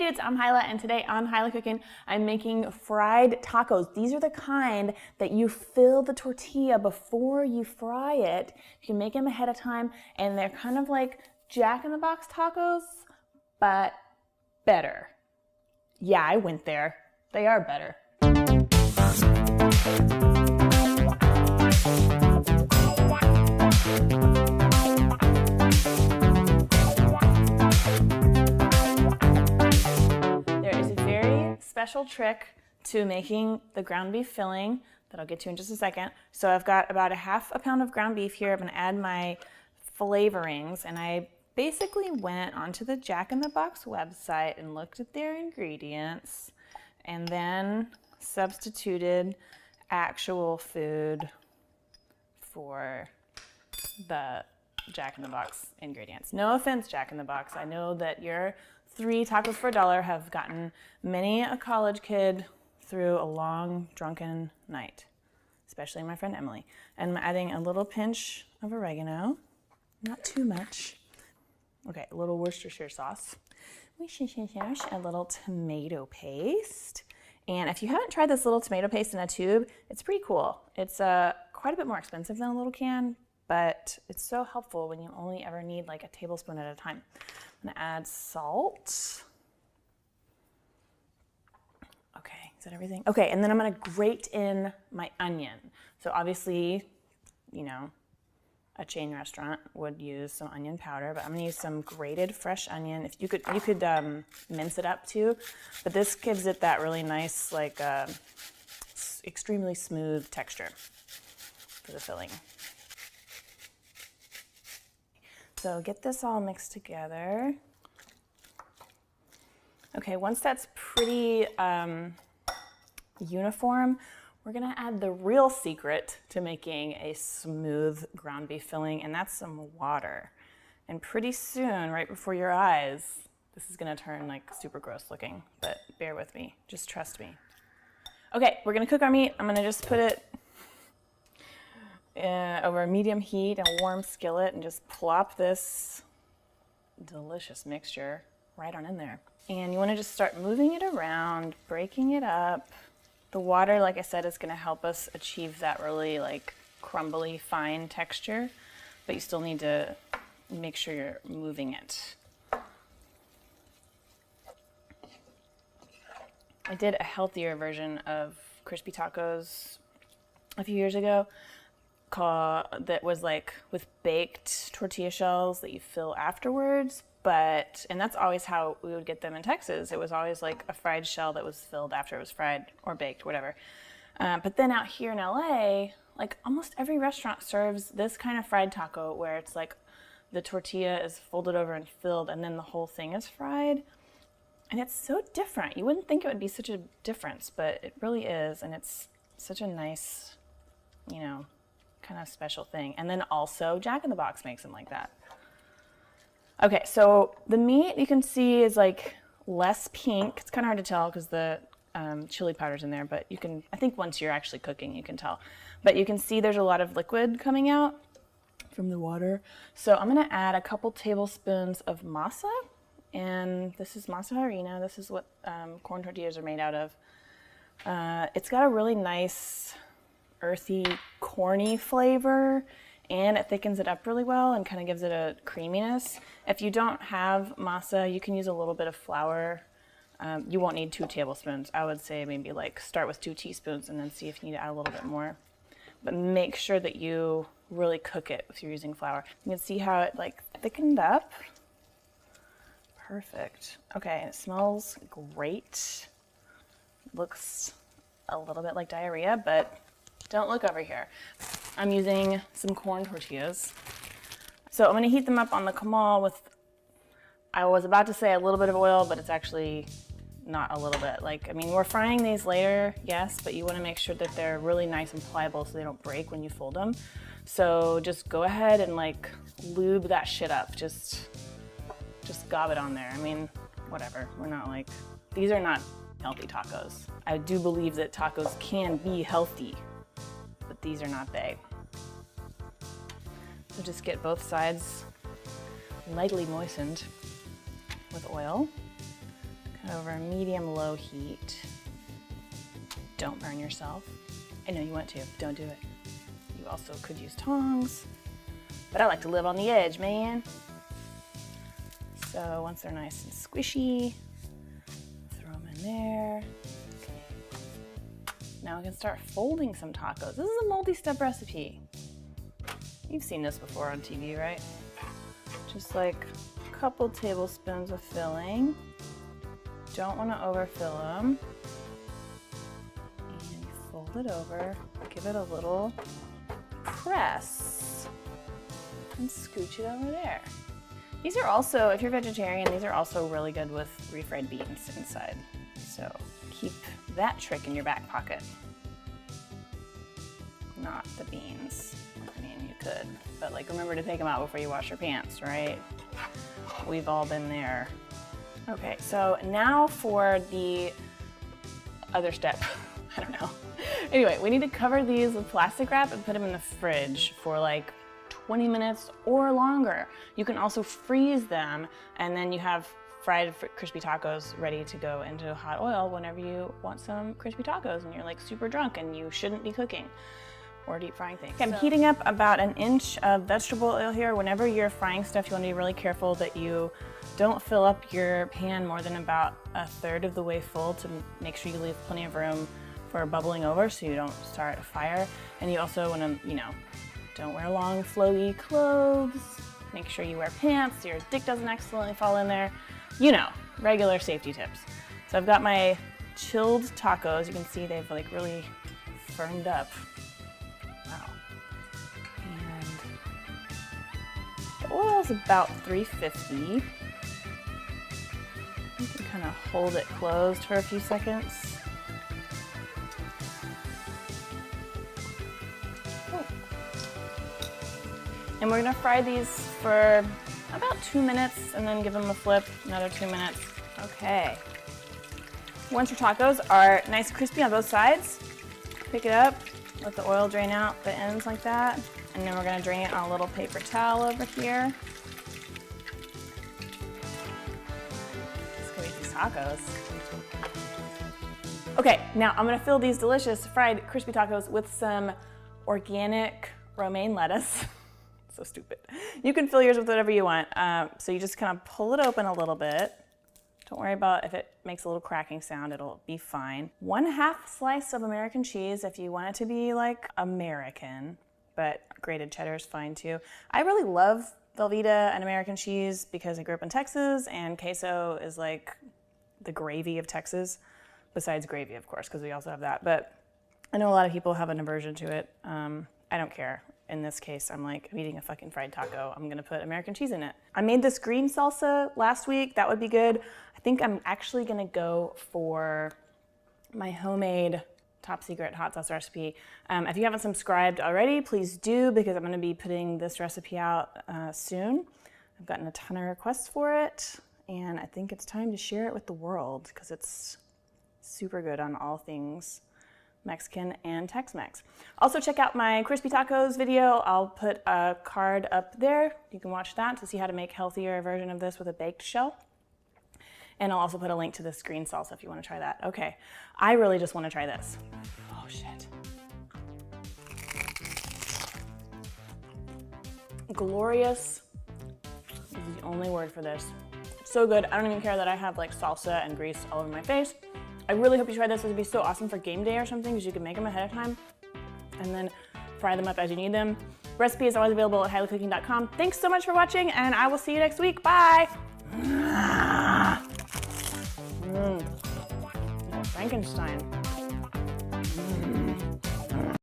Hey dudes, I'm Hyla, and today on Hyla Cooking, I'm making fried tacos. These are the kind that you fill the tortilla before you fry it. You can make them ahead of time, and they're kind of like Jack-in-the-Box tacos, but better. Yeah, I went there. They are better. Special trick to making the ground beef filling that I'll get to in just a second. So I've got about a half a pound of ground beef here. I'm gonna add my flavorings, and I basically went onto the Jack-in-the-Box website and looked at their ingredients and then substituted actual food for the Jack-in-the-Box ingredients. No offense, Jack-in-the-Box. I know that your 3 tacos for $1 have gotten many a college kid through a long, drunken night, especially my friend Emily. And I'm adding a little pinch of oregano, not too much. Okay, a little Worcestershire sauce, a little tomato paste. And if you haven't tried this little tomato paste in a tube, it's pretty cool. It's quite a bit more expensive than a little can, but it's so helpful when you only ever need like a tablespoon at a time. I'm gonna add salt. Okay, is that everything? Okay, and then I'm gonna grate in my onion. So obviously, you know, a chain restaurant would use some onion powder, but I'm gonna use some grated fresh onion. If you could mince it up too, but this gives it that really nice, like extremely smooth texture for the filling. So get this all mixed together. Okay, once that's pretty uniform, we're gonna add the real secret to making a smooth ground beef filling, and that's some water. And pretty soon, right before your eyes, this is gonna turn like super gross looking, but bear with me, just trust me. Okay, we're gonna cook our meat. I'm gonna just put it over a medium heat, a warm skillet, and just plop this delicious mixture right on in there. And you want to just start moving it around, breaking it up. The water, like I said, is going to help us achieve that really like crumbly, fine texture, but you still need to make sure you're moving it. I did a healthier version of crispy tacos a few years ago that was like with baked tortilla shells that you fill afterwards, and that's always how we would get them in Texas. It was always like a fried shell that was filled after it was fried or baked, whatever. But then out here in LA, like almost every restaurant serves this kind of fried taco where it's like the tortilla is folded over and filled and then the whole thing is fried. And it's so different. You wouldn't think it would be such a difference, but it really is. And it's such a nice, you know, kind of special thing. And then also Jack-in-the-Box makes them like that. Okay, so the meat you can see is like less pink. It's kind of hard to tell because the chili powder's in there, but you can, I think once you're actually cooking, you can tell. But you can see there's a lot of liquid coming out from the water. So I'm gonna add a couple tablespoons of masa, and this is masa harina. This is what corn tortillas are made out of. It's got a really nice earthy, corny flavor, and it thickens it up really well and kind of gives it a creaminess. If you don't have masa, you can use a little bit of flour. You won't need 2 tablespoons. I would say maybe like start with 2 teaspoons and then see if you need to add a little bit more. But make sure that you really cook it if you're using flour. You can see how it like thickened up. Perfect. Okay, it smells great. Looks a little bit like diarrhea, but don't look over here. I'm using some corn tortillas. So I'm gonna heat them up on the comal with, I was about to say a little bit of oil, but it's actually not a little bit. Like, I mean, we're frying these later, yes, but you wanna make sure that they're really nice and pliable so they don't break when you fold them. So just go ahead and like lube that shit up. Just gob it on there. I mean, whatever, we're not like, these are not healthy tacos. I do believe that tacos can be healthy, but these are not they. So just get both sides lightly moistened with oil. Kind over medium-low heat. Don't burn yourself. I know you want to, don't do it. You also could use tongs, but I like to live on the edge, man. So once they're nice and squishy, throw them in there. Now we can start folding some tacos. This is a multi-step recipe. You've seen this before on TV, right? Just like a couple tablespoons of filling. Don't want to overfill them. And you fold it over, give it a little press, and scooch it over there. These are also, if you're vegetarian, these are also really good with refried beans inside. So keep that trick in your back pocket. Not the beans. I mean, you could, but like remember to take them out before you wash your pants, right? We've all been there. Okay, so now for the other step. I don't know. Anyway, we need to cover these with plastic wrap and put them in the fridge for like 20 minutes or longer. You can also freeze them, and then you have fried crispy tacos ready to go into hot oil whenever you want some crispy tacos and you're like super drunk and you shouldn't be cooking or deep frying things. I'm heating up about an inch of vegetable oil here. Whenever you're frying stuff, you want to be really careful that you don't fill up your pan more than about a third of the way full to make sure you leave plenty of room for bubbling over so you don't start a fire. And you also want to, you know, don't wear long flowy clothes. Make sure you wear pants so your dick doesn't accidentally fall in there. You know, regular safety tips. So I've got my chilled tacos. You can see they've like really firmed up. Wow. And the oil's about 350. You can kind of hold it closed for a few seconds. Oh. And we're gonna fry these for about 2 minutes and then give them a flip, another 2 minutes. Okay. Once your tacos are nice and crispy on both sides, pick it up, let the oil drain out the ends like that, and then we're gonna drain it on a little paper towel over here. Let's go eat these tacos. Okay, now I'm gonna fill these delicious fried crispy tacos with some organic romaine lettuce. So stupid. You can fill yours with whatever you want. So you just kind of pull it open a little bit. Don't worry about if it makes a little cracking sound, it'll be fine. 1/2 slice of American cheese if you want it to be like American, but grated cheddar is fine too. I really love Velveeta and American cheese because I grew up in Texas and queso is like the gravy of Texas, besides gravy of course, because we also have that. But I know a lot of people have an aversion to it. I don't care. In this case, I'm like, I'm eating a fucking fried taco. I'm gonna put American cheese in it. I made this green salsa last week. That would be good. I think I'm actually gonna go for my homemade top secret hot sauce recipe. If you haven't subscribed already, please do, because I'm gonna be putting this recipe out soon. I've gotten a ton of requests for it, and I think it's time to share it with the world because it's super good on all things Mexican and Tex-Mex. Also check out my crispy tacos video. I'll put a card up there. You can watch that to see how to make a healthier version of this with a baked shell. And I'll also put a link to this green salsa if you want to try that. Okay, I really just want to try this. Oh shit. Glorious is the only word for this. It's so good. I don't even care that I have like salsa and grease all over my face. I really hope you try this. This would be so awesome for game day or something because you can make them ahead of time and then fry them up as you need them. Recipe is always available at highlycooking.com. Thanks so much for watching, and I will see you next week. Bye. Frankenstein.